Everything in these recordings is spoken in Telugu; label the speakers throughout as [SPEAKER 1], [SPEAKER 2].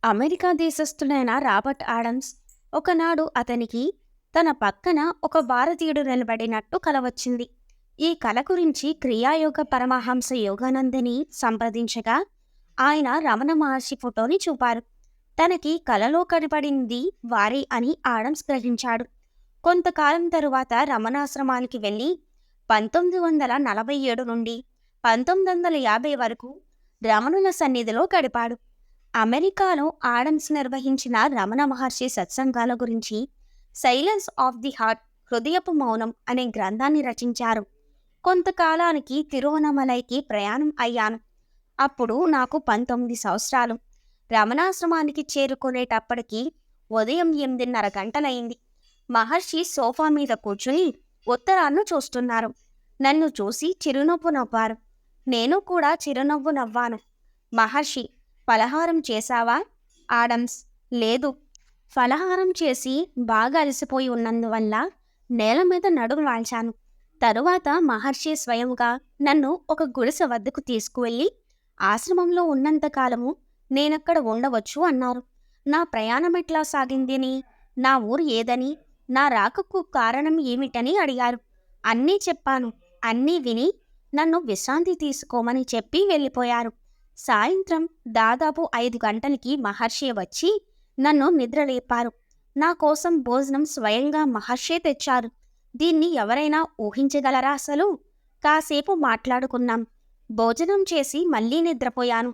[SPEAKER 1] అమెరికా దేశస్థుడైన రాబర్ట్ ఆడమ్స్ ఒకనాడు అతనికి తన పక్కన ఒక భారతీయుడు నిలబడినట్టు కల వచ్చింది. ఈ కల గురించి క్రియాయోగ పరమహంస యోగానందని సంప్రదించగా ఆయన రమణ మహర్షి ఫోటోని చూపారు. తనకి కలలో కనపడింది వారే అని ఆడమ్స్ గ్రహించాడు. కొంతకాలం తరువాత రమణాశ్రమానికి వెళ్ళి 1947 నుండి 1950 వరకు రమణుల సన్నిధిలో గడిపాడు. అమెరికాలో ఆడమ్స్ నిర్వహించిన రమణ మహర్షి సత్సంగాల గురించి సైలెన్స్ ఆఫ్ ది హార్ట్, హృదయపు మౌనం అనే గ్రంథాన్ని రచించారు. కొంతకాలానికి తిరువనమలైకి ప్రయాణం అయ్యాను. అప్పుడు నాకు 19 సంవత్సరాలు. రమణాశ్రమానికి చేరుకునేటప్పటికి ఉదయం 8:30 గంటలైంది. మహర్షి సోఫా మీద కూర్చుని ఉత్తరాన్ని చూస్తున్నారు. నన్ను చూసి చిరునవ్వు నవ్వారు. నేను కూడా చిరునవ్వు నవ్వాను. మహర్షి, ఫలహారం చేశావా? ఆడమ్స్, లేదు. ఫలహారం చేసి బాగా అలసిపోయి ఉన్నందువల్ల నేల మీద నడుము వాల్చాను. తరువాత మహర్షి స్వయంగా నన్ను ఒక గుడిసె వద్దకు తీసుకువెళ్ళి ఆశ్రమంలో ఉన్నంతకాలము నేనక్కడ ఉండవచ్చు అన్నారు. నా ప్రయాణం ఎట్లా సాగిందని, నా ఊరు ఏదని, నా రాకకు కారణం ఏమిటని అడిగారు. అన్నీ చెప్పాను. అన్నీ విని నన్ను విశ్రాంతి తీసుకోమని చెప్పి వెళ్ళిపోయారు. సాయంత్రం దాదాపు 5 గంటలకి మహర్షి వచ్చి నన్ను నిద్రలేపారు. నా కోసం భోజనం స్వయంగా మహర్షే తెచ్చారు. దీన్ని ఎవరైనా ఊహించగలరా అసలు? కాసేపు మాట్లాడుకున్నాం. భోజనం చేసి మళ్ళీ నిద్రపోయాను.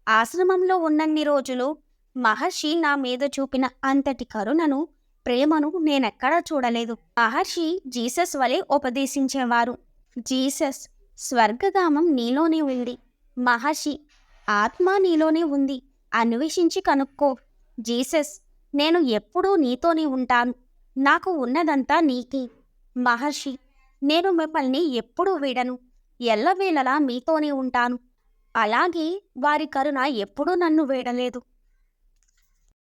[SPEAKER 1] ఆశ్రమంలో ఉన్నన్ని రోజులు మహర్షి నా మీద చూపిన అంతటి కరుణను, ప్రేమను నేనెక్కడా చూడలేదు. మహర్షి జీసస్ వలె ఉపదేశించేవారు. జీసస్, స్వర్గధామం నీలోనే ఉంది. మహర్షి, ఆత్మ నీలోనే ఉంది. అన్వేషించి కనుక్కో. జీసస్, నేను ఎప్పుడూ నీతోనే ఉంటాను. నాకు ఉన్నదంతా నీకే. మహర్షి, నేను మిమ్మల్ని ఎప్పుడూ వీడను. ఎల్లవేళలా మీతోనే ఉంటాను. అలాగే వారి కరుణ ఎప్పుడూ నన్ను వీడలేదు.